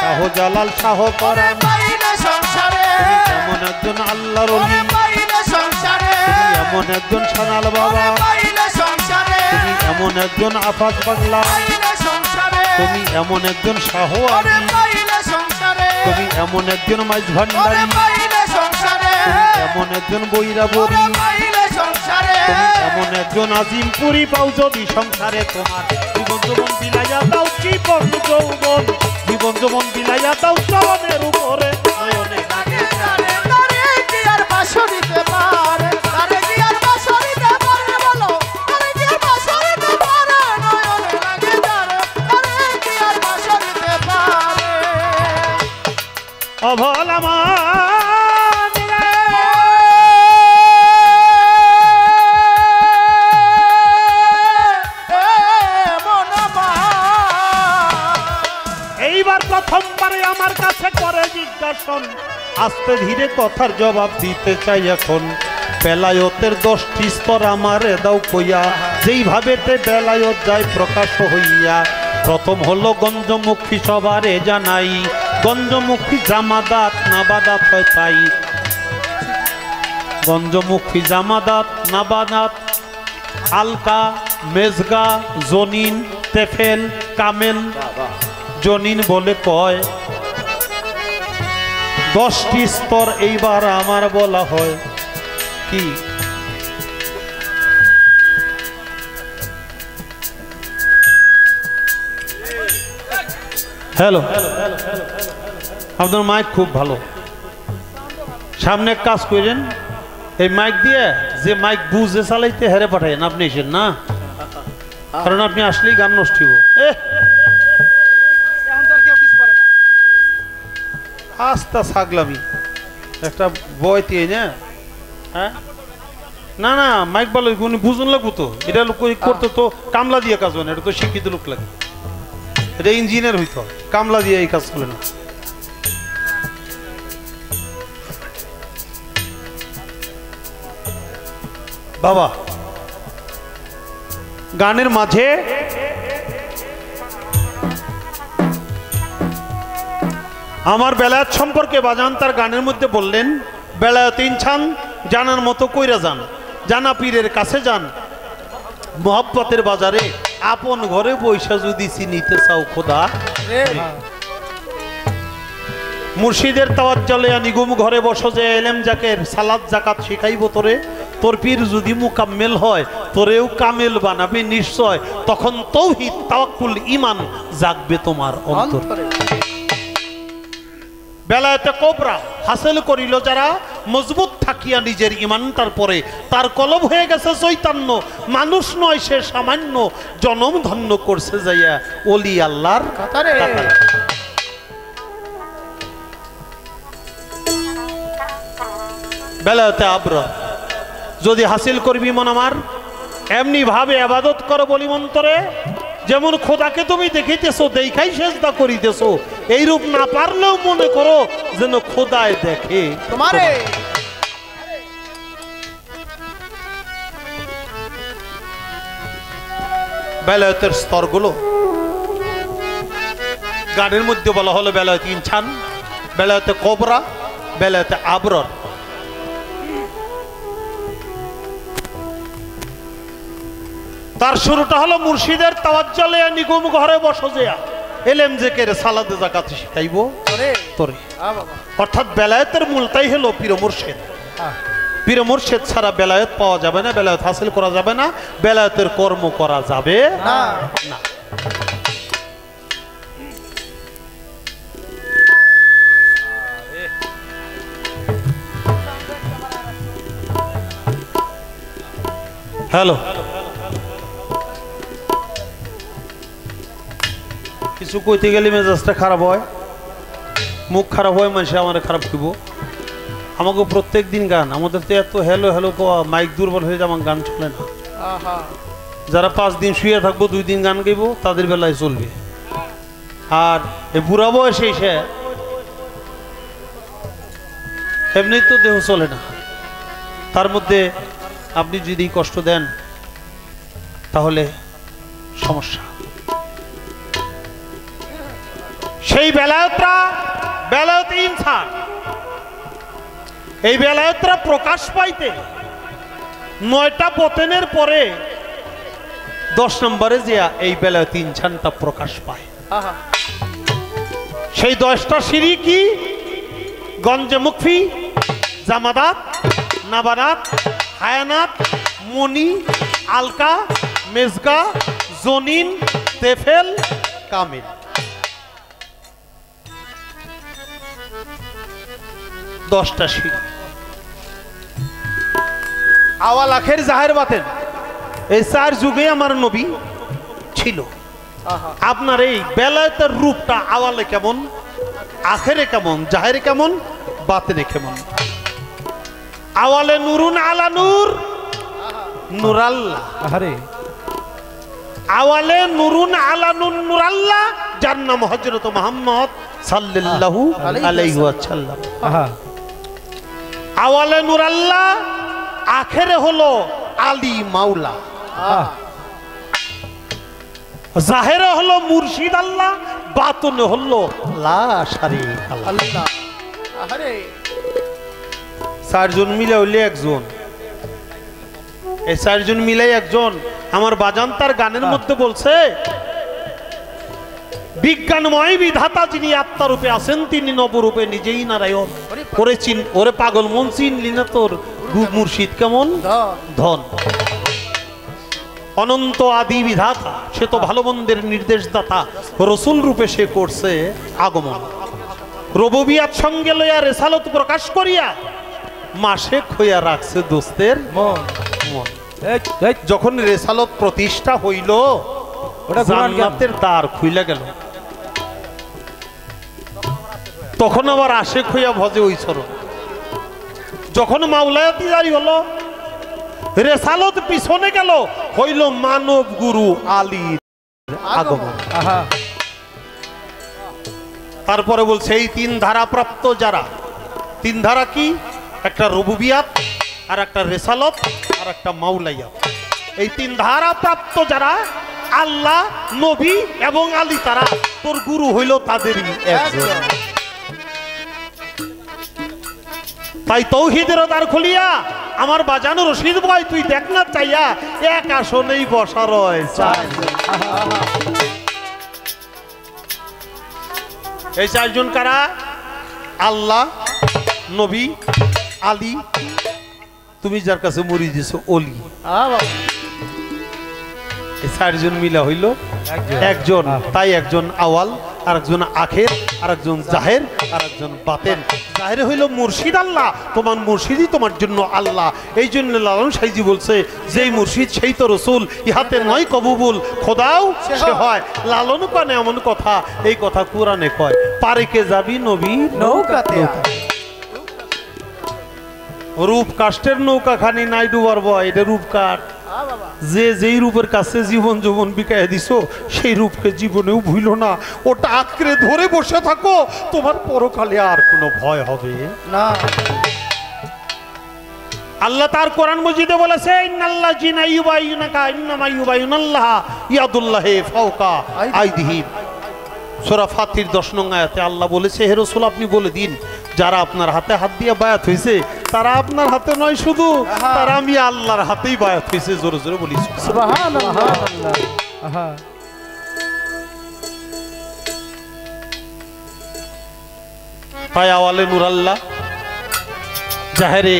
শাহজালাল শাহ পরাণ তুমি এমন একজন আল্লাহর ওলি তুমি এমন একজন সোনাল বাবা তুমি এমন একজন আফাজ বাংলা তুমি এমন একজন শাহ আলী তুমি এমন একজন মাইজ ভান্ডারী এমন একজন বইরা বড়ি পাইলে সংসারে তুমি এমন একজন আজিমপুরি পাও যদি সংসারে তোমার জীবন যৌবন বিলাইয়া দাও জীবন যৌবন জীবন যৌবন বিলাইয়া দাও চরণের উপরে নয়নে লাগে তারে তারে কি আর বাসো দিতে পারে তারে কি আর বাসো দিতে পারে বলো তারে কি আর বাসো দিতে পারে নয়নে লাগে তারে তারে কি আর বাসো দিতে পারে অভল আমার এইবার প্রথমবারে আমার কাছে করে জিজ্ঞাসন আস্তে ধীরে কথার জবাব দিতে চাই এখন বেলায়তের 10টি স্তর আমারে দাও কইয়া যেইভাবে বেলায়ত যায় প্রকাশ হইয়া প্রথম হলো গঞ্জমুখী সবারে জানাই গঞ্জমুখী জামাদাত নাবাদাত হয় তাই গঞ্জমুখী জামাদাত নাবাদাত আলকা মেজগা জনিন তেফেল কামেল জনিন বলে কয় 10টি স্তর এইবার আমার বলা হয় কি হ্যালো আপনার মাইক খুব ভালো সামনে কাজ করেন এই মাইক দিয়ে যে মাইক বুঝে চালাইতে হেরে পাঠায়েন আপনি এসেন না কারণ আপনি আসলেই গান নষ্ট হইব আস্তা ছাগলামি একটা বয়তে না হ্যাঁ না না মাইক ভালো উনি বুঝুন লাগবো তো এটা লোক করতে তো কামলা দিয়ে কাজ হয় না এটা তো শিক্ষিত লোক লাগে এটা ইঞ্জিনিয়ার হইতো কামলা দিয়ে এই কাজ করে না বাবা গানের মাঝে আমার বেলায়েত সম্পর্কে বাজান তার গানের মধ্যে বললেন বেলায়েত ইনসান জানার মতো কইরা যান জানা পীরের কাছে যান মোহাব্বতের বাজারে আপন ঘরে বৈশা যদি চিনিতে চাও খোদা মুর্শিদের তাওয়াজ্জলে নিগুম ঘরে বসো যে এলেম জাকের সালাত জাকাত শিখাইব তোরে তোর পীর যদি মুকাম্মেল হয় তোরেও কামেল বানাবে নিশ্চয় তখন তৌহিদ তাওয়াক্কুল ঈমান জাগবে তোমার অন্তরে বেলায়েতে কোবরা হাসিল করিল যারা মজবুত থাকিয়া নিজের ইমানটার পরে তার কলব হয়ে গেছে চৈতন্য মানুষ নয় সে সামান্য জনম ধন্য করছে যাইয়া ওলি আল্লাহর কাতারে বেলায়েতে আবরার যদি হাসিল করবি মন আমার এমনি ভাবে ইবাদত করো বলি মন্তরে যেমন খোদাকে তুমি দেখিতেছো দেখাই সেজদা করিতেছো এইরূপ না পারলেও মনে করো যেন খোদায় দেখে তোমারে বেলায়েতের স্তরগুলো গানের মধ্যে বলা হলো বেলায়েত ইনসান বেলায়েতে কোবরা বেলায়েতে আবরার তার শুরুটা হলো মুর্শিদের তাওয়াজ্জলে নিগুম ঘরে বসো যেয়া এলেম জেকের সালাতে জাকাত শিখাইব তোরে অর্থাৎ বেলায়েতের মূলটাই হলো পীর মুর্শিদ পীর মুর্শিদ ছাড়া বেলায়েত পাওয়া যাবে না বেলায়েত হাসিল করা যাবে না বেলায়েতের কর্ম করা যাবে না হ্যালো কিছু কইতে গেলে মেজাজটা খারাপ হয় মুখ খারাপ হয় মানুষ আমার খারাপ দিব আমাকে প্রত্যেক দিন গান আমাদের তো এত হ্যালো হ্যালো কোয়া মাইক দুর্বল হয়ে যায় আমার গান চলে না যারা 5 দিন শুয়ে থাকবো 2 দিন গান গাইবো তাদের বেলায় চলবে আর এই বুড়া বয়সে এসে এমনি তো দেহ চলে না তার মধ্যে আপনি যদি কষ্ট দেন তাহলে সমস্যা সেই বেলায়েতরা বেলায়েত ইনসান এই বেলায়েতরা প্রকাশ পাইতে 9টা বতেনের পরে 10 নম্বরে যে এই বেলায়েত ইনসানটা প্রকাশ পায় সেই 10টা সিঁড়ি কি গঞ্জে মুখফি জামাদাত, নাবানাত, হায়ানাত, মনি, আলকা, মেজগা, জনিন, তেফেল, কামিল। 10টা সিঁড়ি। আওয়াল, আখের, জাহের, বাতেন, এই 4 যুগে আমার নবী ছিল। আপনার এই বেলায়েতের রূপটা আওয়ালে কেমন, আখেরে কেমন, জাহেরে কেমন, বাতেনে কেমন? আওয়ালে নুরুন আলা নূর, নূরাল্লাহ। আরে আওয়ালে নুরুন আলা নূর, নূরাল্লাহ, যার নাম হযরত মুহাম্মদ সাল্লাল্লাহু আলাইহি ওয়াসাল্লাম। আওয়ালে নূরাল্লাহ, আখেরে হলো আলী মাওলা, জাহেরে হলো মুর্শিদ আল্লাহ, বাতনে হলো লা শারীকা আল্লাহ। 4 জন মিলে হইলে একজন। এই 4 জন মিলে একজন। আমার বাজান তার গানের মধ্যে বলছে, বিজ্ঞানময় বিধাতা যিনি আত্মারূপে আছেন, তিনি নবরূপে নিজেই নারায়ণ। ওরে পাগল মন, চিনলি না তোর মুর্শিদ কেমন? ধন। অনন্ত আদি বিধাতা, সে তো ভালো মন্দের নির্দেশদাতা, রসুল রূপে সে করছে আগমন। রবুবিয়াত সঙ্গে লইয়া রেসালত প্রকাশ করিয়া মাসে খইয়া রাখছে দোস্তের মন। যখন রেসালত প্রতিষ্ঠা হইল, জান্নাতের দ্বার খুইলা গেল। তখন আবার আশেক হইয়া ভজে ওই চরণ। যখন মাওলায়াতি জারি হলো, রেসালত পিছনে গেল, হইল মানব গুরু আলীর আগমন। তারপরে বলছে এই 3 ধারা প্রাপ্ত যারা, 3 ধারা কি? একটা রুবুবিয়াত, আর একটা রেসালত, আর একটা মাওলাইয়াত। এই 3 ধারা প্রাপ্ত যারা, আল্লাহ, নবী এবং আলী, তারা তোর গুরু হইল তাদেরই একজন। তাই তৌহিদের দ্বার খুলিয়া আমার বাজানো রশিদ ভাই, তুই দেখ না চাইয়া, এক আসনেই বসা রয়েছে। এই 4 জন কারা? আল্লাহ, নবী, আলী, তুমি যার কাছে মরি দিছো অলি। এই 4 জন মিলা হইল একজন। তাই একজন আওয়াল, আর একজন আখের, আর একজন জাহের, আর একজন বাতেন। জাহের হইল মুর্শিদ আল্লাহ, তোমার মুর্শিদই তোমার জন্য আল্লাহ। এই জন্য লালন সাইজি বলছে, যেই মুর্শিদ সেই তো রসুল, ইহাতে নয় কবুল, খোদাও সে হয়। লালন কানে এমন কথা, এই কথা কোরআনে কয়, পারেকে যাবি নবী নৌকাতে। রূপ কাষ্টের নৌকা খানি নাই ডুবার বয়, এটা রূপ কাঠ। যে যেই রূপের কাছে জীবন যৌবন বিকায় দিছো, সেই রূপকে জীবনেও ভুইল না। ওটা আঁকড়ে ধরে বসে থাকো, তোমার পরকালে আর কোনো ভয় হবে না। আল্লাহ তার কোরআন মজিদে বলেছে, ইন্নাল্লাহ জিনা ইউবাইয়ুনাকা ইন্নামা ইউবাইয়ুনাল্লাহ ইয়াদুল্লাহি ফাওকা আইদিহিম। সূরা ফাতির 10 নং আয়াতে আল্লাহ বলেছে, হে রাসূল আপনি বলে দিন, যারা আপনার হাতে হাত দিয়ে বায়াত হয়েছে, তারা আপনার হাতে নয় শুধু, তারা আমি আল্লাহর হাতেই বায়াত হয়েছে। জোরে জোরে বলি সুবহানাল্লাহ। তাই আওয়ালে নূর আল্লাহ, জাহেরে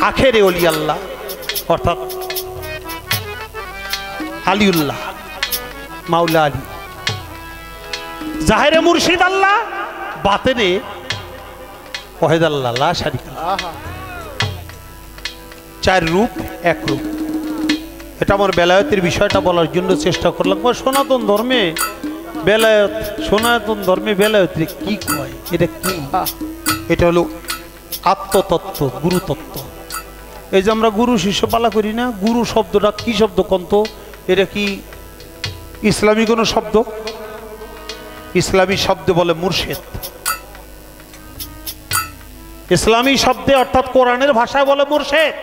আখেরে ওলি আল্লাহ, অর্থাৎ আলিউল্লাহ, মাওলা আলী। জাহেরে মুর্শিদ আল্লাহ, বাতেনে ওয়াহিদ আল্লাহ, লা শারীকা। 4 রূপ 1 রূপ। এটা আমার বেলায়েতের বিষয়টা বলার জন্য চেষ্টা করলাম। সনাতন ধর্মে বেলায়েত, সনাতন ধর্মে বেলায়েত কি কয়, এটা কি? এটা হলো আত্মতত্ত্ব, গুরুতত্ত্ব। এই যে আমরা গুরু শিষ্য পালা করি না, গুরু শব্দটা কি শব্দ কন্ত? এটা কি ইসলামী কোনো শব্দ? ইসলামী শব্দে বলে মুর্শিদ। ইসলামী শব্দে অর্থাৎ কোরআনের ভাষায় বলে মুর্শিদ।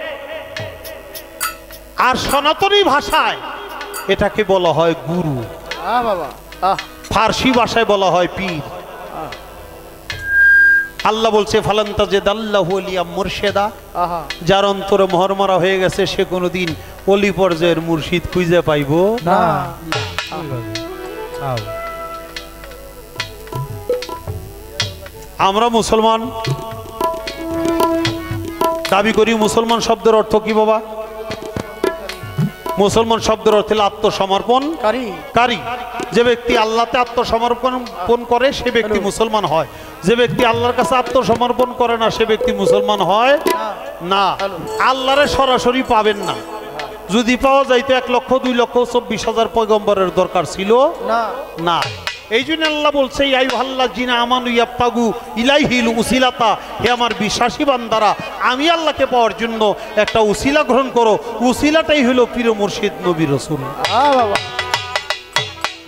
আর সনাতনী ভাষায় এটাকে বলা হয় গুরু। ফার্সি ভাষায় বলা হয় পীর। আল্লাহ বলছে, ফালান তাজিদাল্লাহু ওলিয়া মুরশিদা, যার অন্তরে মোহর মারা হয়ে গেছে সে কোনোদিন ওলি পর্যায়ের মুর্শিদ খুঁজে পাইব না। আমরা মুসলমান দাবি করি। মুসলমান শব্দের অর্থ কি বাবা? মুসলমান শব্দের অর্থ হলো আত্মসমর্পণকারী। যে ব্যক্তি আল্লাহতে আত্মসমর্পণ করে সে ব্যক্তি মুসলমান হয়। যে ব্যক্তি আল্লাহর কাছে আত্মসমর্পণ করে না সে ব্যক্তি মুসলমান হয় না। আল্লাহরে সরাসরি পাবেন না। যদি পাওয়া যাইতো 1,02,24,000 পয়গম্বরের দরকার ছিল না। এই জন্য আল্লাহ বলছে আইয়ুহাল্লাযিনা আমানু ইয়াবতাগু ইলাইহিল উসিলাতা, হে আমার বিশ্বাসী বান্দারা আমি আল্লাহকে পাওয়ার জন্য একটা উসিলা গ্রহণ করো। উসিলাটাই হলো পীর মুর্শিদ নবী রাসূল।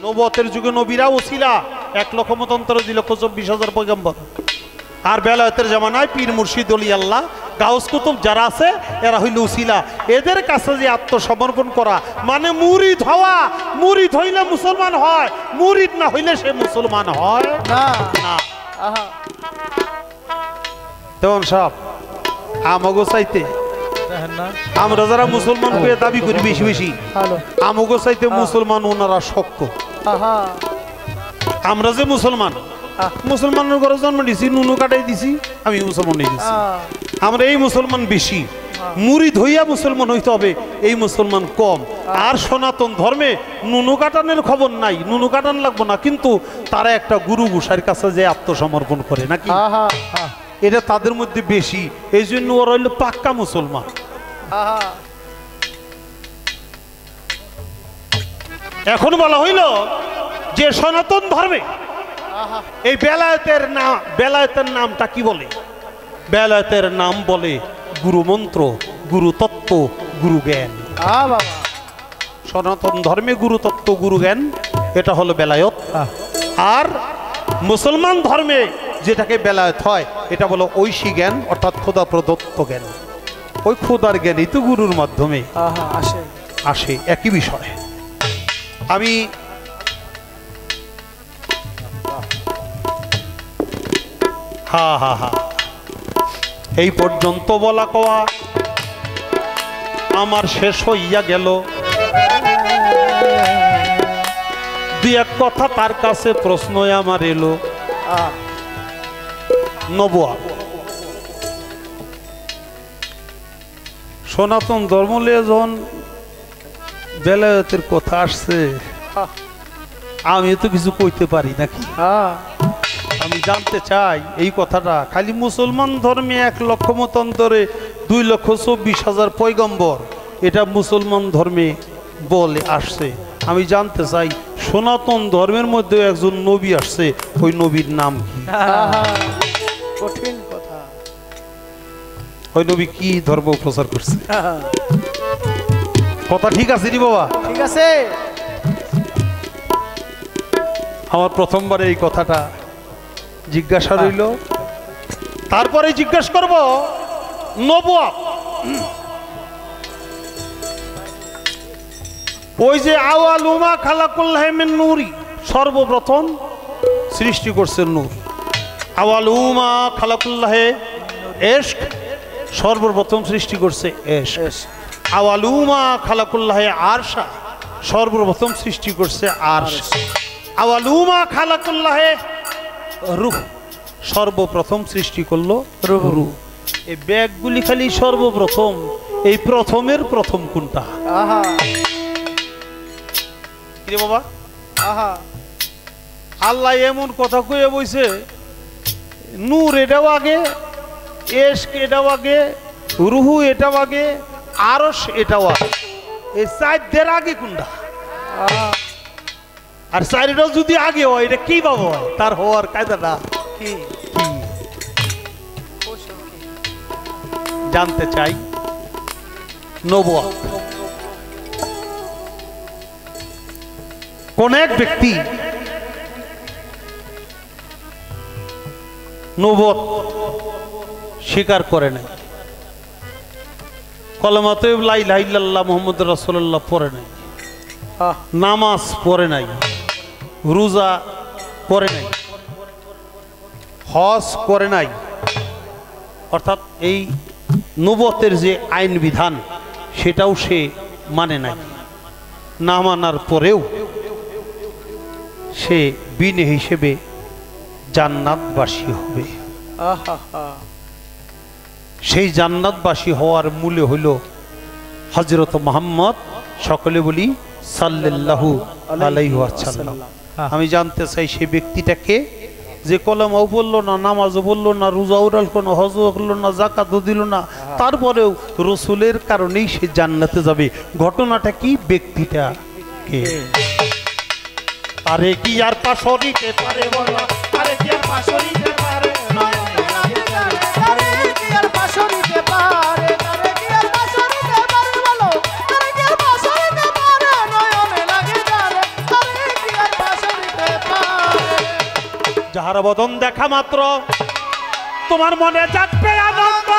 নবুয়তের যুগে নবীরা উসিলা, 1,24,000 পয়গম্বর। আর বেলায়েতের জামানায় পীর মুর্শিদ ওলি আল্লাহ গাউস কুতুব যারা আছে এরা হইল উসিলা। এদের কাছে যে আত্মসমর্পণ করা মানে মুরিদ হওয়া। মুরিদ হইলে মুসলমান হয়, মুরিদ না হইলে সে মুসলমান হয় না। তেমন সব আমগো চাইতে আমরা যারা মুসলমান হয়ে দাবি করি বেশি বেশি, আমগো চাইতে মুসলমান ওনারা শক্ত। আমরা যে মুসলমান, মুসলমানের ঘরে জন্ম দিছি, নুনু কাটাই দিছি, আমি মুসলমান হয়ে গেছি। আমরা এই মুসলমান বেশি, মুরিদ হইয়া মুসলমান হইতে হবে এই মুসলমান কম। আর সনাতন ধর্মে নুনু কাটানের খবর নাই, নুনু কাটান লাগবো না, কিন্তু তারা একটা গুরু গোসাইর কাছে যে আত্মসমর্পণ করে নাকি, এটা তাদের মধ্যে বেশি। এই জন্য ওরা হইল পাক্কা মুসলমান। এখন বলা হইল যে সনাতন ধর্মে এই বেলায়েতের নামটা কি বলে? বেলায়েতের নাম বলে গুরু মন্ত্র, গুরু তত্ত্ব, গুরু জ্ঞান। সনাতন ধর্মে গুরু তত্ত্ব, গুরু জ্ঞান এটা হলো বেলায়েত। আর মুসলমান ধর্মে যেটাকে বেলায়েত হয় এটা বলো ঐশী জ্ঞান, অর্থাৎ খোদা প্রদত্ত জ্ঞান। ওই খোদার জ্ঞানই তো গুরুর মাধ্যমে আসে, একই বিষয়। আমি এই পর্যন্ত বলা কওয়া আমার শেষ হইয়া গেল। দুই এক কথা তার কাছে প্রশ্ন আমার এলো। নবুয়ত সনাতন ধর্ম নিয়ে যখন বেলায়েতের কথা আসছে আমি তো কিছু কইতে পারি নাকি। আমি জানতে চাই এই কথাটা খালি মুসলমান ধর্মে 1,00,000 মতান্তরে 2,24,000 পয়গম্বর, এটা মুসলমান ধর্মে বলে আসছে। আমি জানতে চাই সনাতন ধর্মের মধ্যে একজন নবী আসছে, ওই নবীর নাম কি? কঠিন কথা। ওই নবী কি ধর্ম প্রচার করছে? কথা ঠিক আছে রে বাবা? ঠিক আছে। আমার প্রথমবার এই কথাটা জিজ্ঞাসা রইল, তারপরে জিজ্ঞাসা করব নবুয়ত। ওই যে আওয়ালুমা খালাকুল্লাহ মিন নূরি, সর্বপ্রথম সৃষ্টি করছেন নূর। আওয়ালুমা খালাকুল্লাহ ইশক, সর্বপ্রথম সৃষ্টি করছে ইশক। আওয়ালুমা খালাকুল্লাহ আরশা, সর্বপ্রথম সৃষ্টি করছে আরশ। আওয়ালুমা খালাকুল্লাহ রূহ, সর্বপ্রথম সৃষ্টি করলো রূহ। এই ব্যাগগুলি খালি সর্বপ্রথম, এই প্রথমের প্রথম কোনটা? কি বাবা? আল্লাহ এমন কথা কয়ে বইছে, নূর এটাও আগে, ইশক এটাও আগে, রূহ এটাও আগে, আরশ এটাও আগে। এই চারদের আগে কোনটা? আর চারিটাও যদি আগে হয় এটা কি বাবা হয়? তার হওয়ার কায়দাটা কি জানতে চাই। নবুয়ত কোন এক ব্যক্তি নবুয়ত স্বীকার করে নাই, কলেমাতে লা ইলাহা ইল্লাল্লাহ মুহাম্মদুর রাসূলুল্লাহ পড়ে নাই, নামাজ পড়ে নাই, রোজা করে নাই, হজ করে নাই, অর্থাৎ এই নবুয়তের যে আইন বিধান সেটাও সে মানে নাই। না মানার পরেও সে বিনে হিসেবে জান্নাতবাসী হবে। সেই জান্নাতবাসী হওয়ার মূলে হইল হযরত মুহাম্মদ, সকলে বলি সাল্লাল্লাহু আলাইহি ওয়াসাল্লাম। আমি জানতে চাই সেই ব্যক্তিটাকে যে কলেমাও বললো না, নামাজও বললো না, রোজাও রাখলো না, হজও করলো না, যাকাতও দিল না, তারপরেও রসুলের কারণেই সে জান্নাতে যাবে। ঘটনাটা কি? ব্যক্তিটা কে? আরে কি আর পাশরিতে পারে বলা, আরে কি আর পাশরিতে পারে, তারে কি আর পাশরিতে পারে, তারে কি আর পাশরিতে পারে বলো, তারে কি আর পাশরিতে পারে, নয়নে লাগে তারে, তারে কি আর পাশরিতে পারে। যাহার বদন দেখা মাত্র তোমার মনে জাগবে আনন্দ,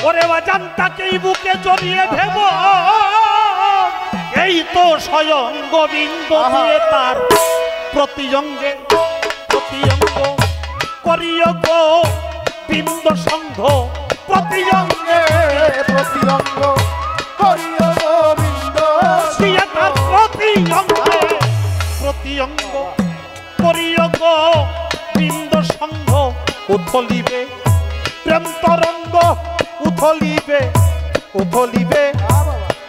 ওরে বাজান তাকেই বুকে জড়িয়ে ভেব, এই তো স্বয়ং গোবিন্দ দিয়ে তার প্রতি অঙ্গে করিও গো বিন্দ সংঘ, প্রতি অঙ্গে করিও গোবিন্দ দিয়ে তার প্রতি অঙ্গ করিও গো বিন্দ সংঘ, উথলিবে প্রেম তরঙ্গ, উথলিবে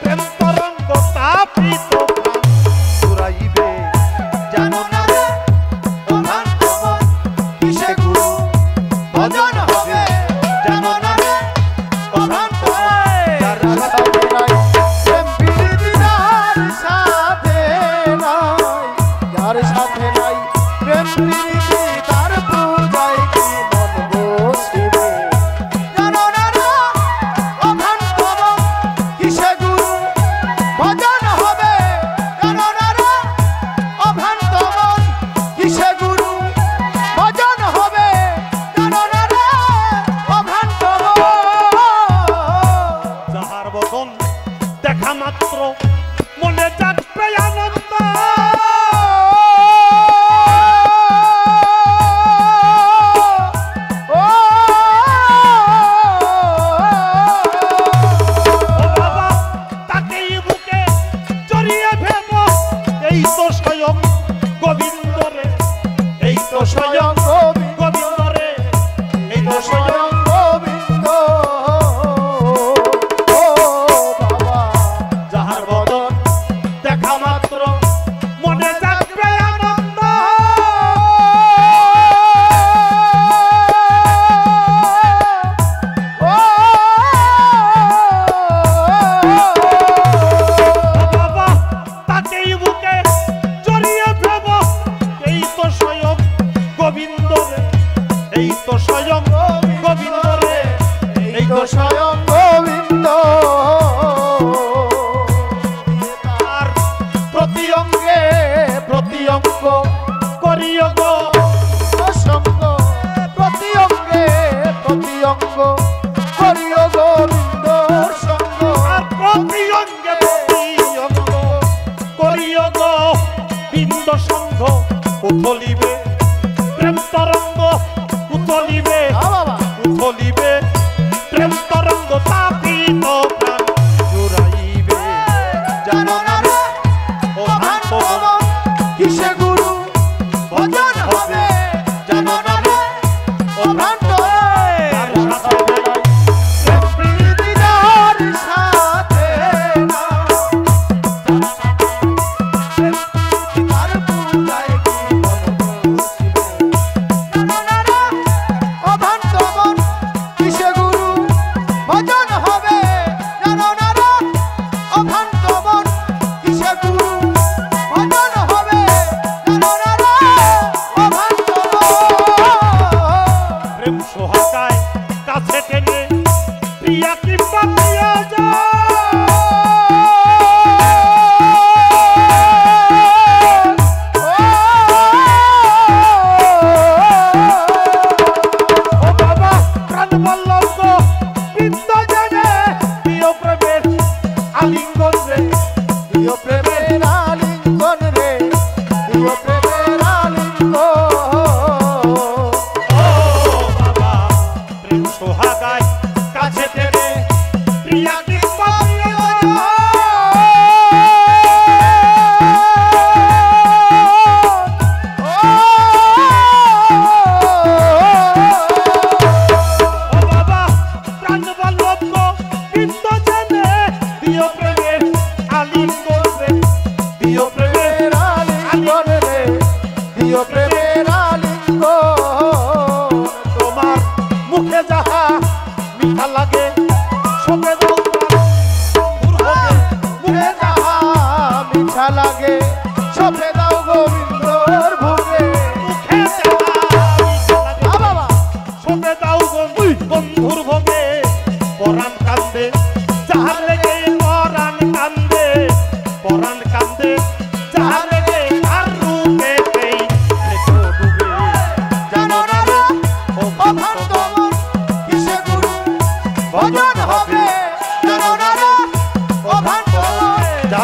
প্রেম তরঙ্গ, তাপিত জুড়াইবে জানো না রে তোমার তোমার কিসে গুরু ভজন হবে, জানো না রে তোমার তোমার যার সাথে নাই প্রেম প্রীতি, যার সাথে নাই, যার সাথে নাই প্রেম প্রীতি, তার পূজায় কি মন বসিবে, জানো না রে অভান তোমার কিসে গুরু ভজন হবে, জানো না রে অভান তোমার কিসে গুরু ভজন হবে, জানো না রে অভান তোমার। যাহার বদন দেখা মাত্র মনে জাগবে আনন্দ, ও ও বাবা তাকেই বুকে জড়িয়ে ভেব, এই তো স্বয়ং গোবিন্দ রে, এই তো স্বয়ং গোবিন্দ রে, এই তো স্বয়ং স্বয়ং গোবিন্দ, ও বাবা যাহার বদন দেখা মাত্র মনে জাগবে আনন্দ, ও বাবা তাকেই বুকে জড়িয়ে ভেব, এই তো স্বয়ং গোবিন্দ রে, এই তো স্বয়ং গোবিন্দ রে, এই তো স্বয়ং গোবিন্দ, তার প্রতি অঙ্গে করিও গো সঙ্গ প্রতি অঙ্গে করিও গোবিন্দ সঙ্গ, আর প্রতি অঙ্গে করিও গো বিন্দ সংঘ, উথলিবে প্রেম তরঙ্গ, উথলিবে প্রেম তরঙ্গ, তাপিত প্রাণ জুড়াইবে, জানো না রে অভান তোমার কিসে গুরু ভজন হবে, জানো না রে অভান তোমার প্রেম প্রীতি, যার সাথে নাই, তার পূজায় কি মন বসিবে, জানো না রে অভান তোমার কিসে গুরু ভজন হবে, জানো না রে অভান তোমার কিসে গুরু ভজন হবে, জানো না রে অভান তোমার। প্রেম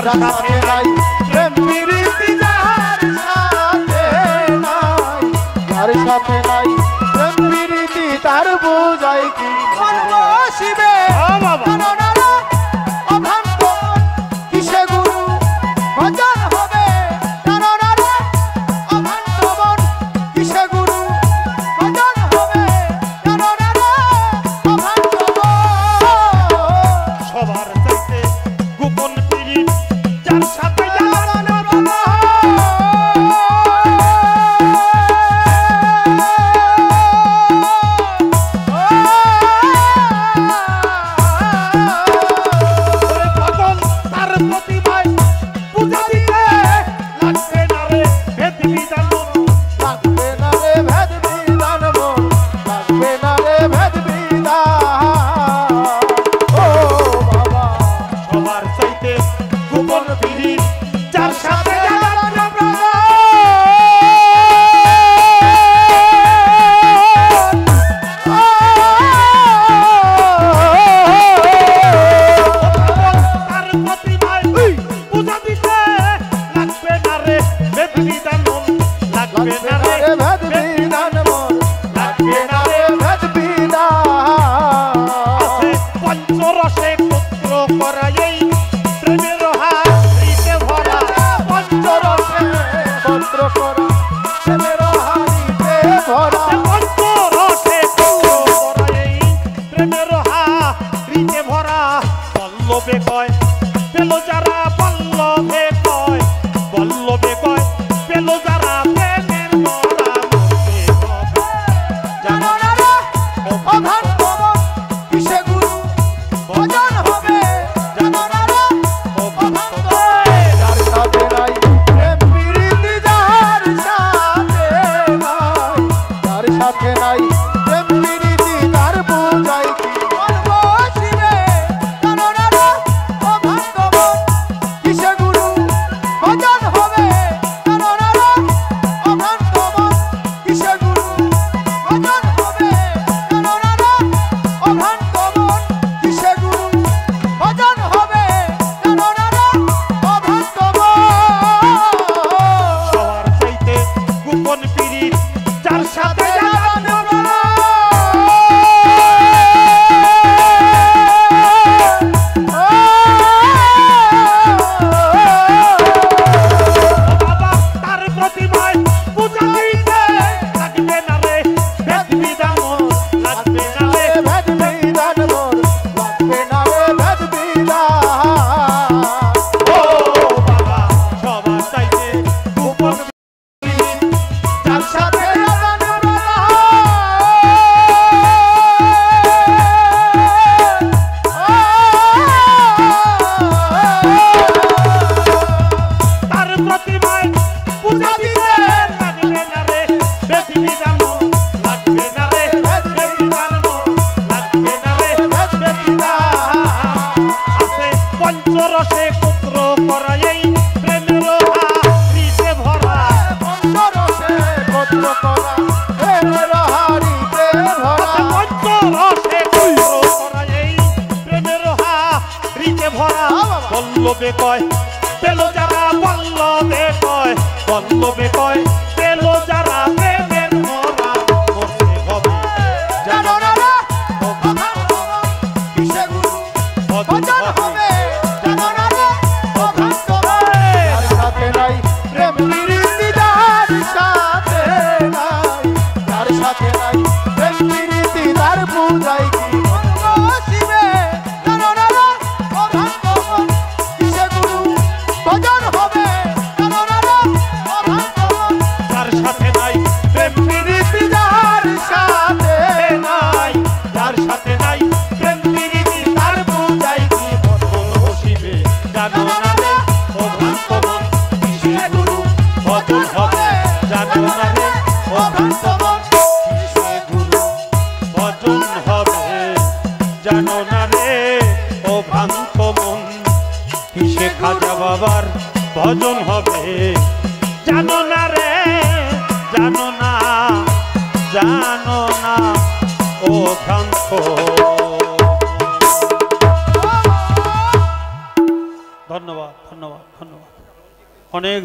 যার সাথে নাই প্রেম প্রীতি যার সাথে নাই যার সাথে নাই প্রেম প্রীতি তার বোঝাই কি শিবে অভ্রান্ত কিসে গুরু ভজন হবে অভ্রান্ত মন কিসে গুরু ভজন হবে অভ্রান্ত সবার চাইতে গোপন পীড়িত যার সাথে বল্লভে কয় পেল যারা বল্লভে কয় বল্লভে কয় পেল যারা প্রেমের মরা জানো না রে অভ্রান্ত কিসে গুরু ভজন হবে জানো না রে অভ্রান্ত যার সাথে নাই প্রেম প্রীতি যার সাথে নাই যার সাথে নাই প্রেম প্রীতি তার বোঝাই কি বলবো শিবে জানো না রে অভ্রান্ত কিসে গুরু ভজন হবে জানো না রে অভ্রান্ত কিসে গুরু ভজন হবে জানো না রে অভ্রান্ত কিসে গুরু ভজন হবে জানো না রে অভ্রান্ত সবার চাইতে গোপন পীড়িত যার সাথে পঞ্চরসে পুত্র করা এই প্রেমের হাড়িতে ভরা পঞ্চরসে পুত্র করা প্রেমের হাড়িতে ভরা পঞ্চরসে পুত্র করা এই প্রেমের হাড়িতে ভরা বল্লভে কয় পেল যারা বল্লভে কয় বল্লভে কয় পেল যারা প্রেমের মরা মরতে হবে জানো না রে অভ্রান্ত কিসে গুরু ভজন হবে জানো না রে অভ্রান্ত যার সাথে নাই প্রেম প্রীতি যার সাথে নাই যার সাথে নাই প্রেম প্রীতি তার বোঝাই কি বলবো শিবে জানো না রে অভ্রান্ত কিসে গুরু ভজন হবে জানো না রে অভ্রান্ত যার সাথে নাই প্রেম প্রীতি যার সাথে নাই যার সাথে নাই প্রেম প্রীতি তার বোঝাই কি বন্ধন বসিবে জানো না রে অভ্রান্ত মন কিসে গুরু ভজন হবে জানো না রে অভ্রান্ত মন কিসে গুরু ভজন হবে জানো না রে অভ্রান্ত মন কিসে খাজা বাবার ভজন হবে জানো না রে জানো না ও ভ্রান্ত। ধন্যবাদ। ধন্যবাদ ধন্যবাদ ধন্যবাদ অনেক